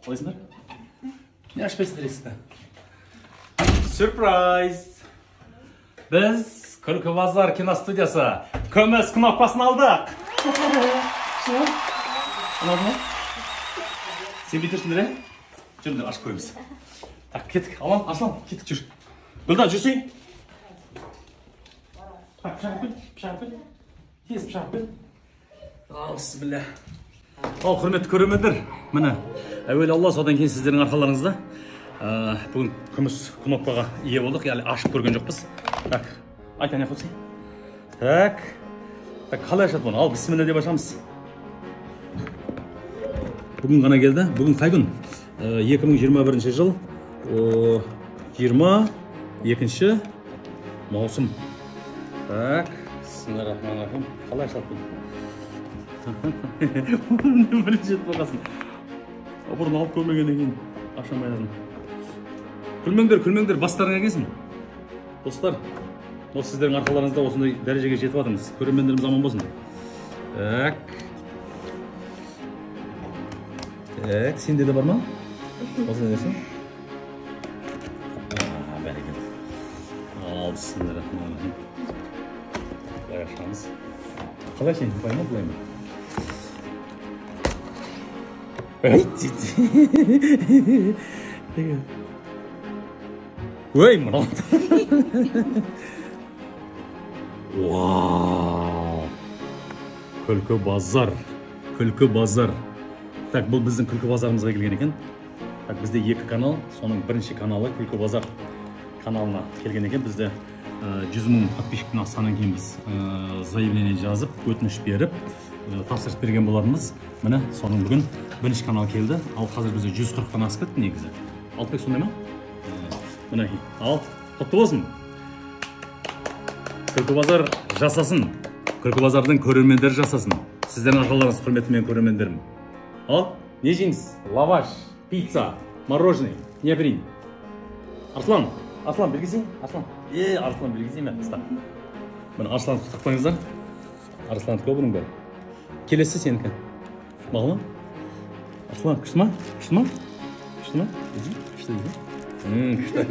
Қалайсыңдар? Не ашпайсыңдар есікті? Сюрприз! Біз Күлкі Базар киностудиясы көмес кнопкасын алдық. Анады ма? Сен бейтерсіңдер, жүріңдер, ашып қойымыз. Так, кеттік. Алам, Арслан, кеттік жүр. Гүлдан, жүрсей. Так, пышақ бел. Тез пышақ бел. Ал, бісміллә. Ал, құрметті көрермендер. Міне, әуелі Алла, содан кейін сіздердің арқаларыңызда. Бүгін күміс кнопкаға ие болдық, яғни ашып көрген жоқпыз. Так, айта не қылсың? Так, қалай ашады бұны? Ал, бісміллә деп ашамыз. Бүгін ғана келді. Бүгін қай күн? 2021 жыл 22 маусым. Так, бисмиллахиррахманиррахим. Қалай ашады бұны? Бірінші жет болғасын. Бұрын алып көрмегеннен кейін ашамай азым. Күлмеңдер, бастарыңа келсін. Достар, осы сіздердің арқаларыңызда осындай дәрежеге жетіп жатырмыз. Көрермендеріміз аман болсын. Так, сенде де бар ма? Осындай нәрсе? Бәрекелді. Ал, бисмиллахиррахманиррахим. Былай ашамыз. Қалай сен, былай ма, былай ма? Ой, мынау. Вау! Күлкі Базар. Так, бұл біздің Күлкі Базарымызға келген екен. Так, бізде 2 канал, соның бірінші каналы Күлкі Базар каналына келген екен. Бізде 100 мың подписчиктен асқаннан кейін біз заявление жазып, өтініш беріп, тапсырыс берген болатынбыз. Міне, соның бүгін бірінші канал келді. Ал қазір бізде 140-тан асып кетті негізі. Алтыбек сондай ма? Міне, ал, құтты болсын. Күлкі Базар жасасын. Күлкі Базардың көрермендері жасасын. Сіздердің арқаларыңыз, құрметті мен көрермендерім. Ал, не жейміз? Лаваш, пицца, мороженое, не берейін. Арслан, білгізейін? Арслан білгізейін мен, ұста. Міне, Арслан құттықтаңыздар. Арслан тұқы бұның бәрі. Келесі сенікі. Мағыл ма? Арслан, күшті ма? Күшті ма? Күшті ма? Күшті дейді. Күшті.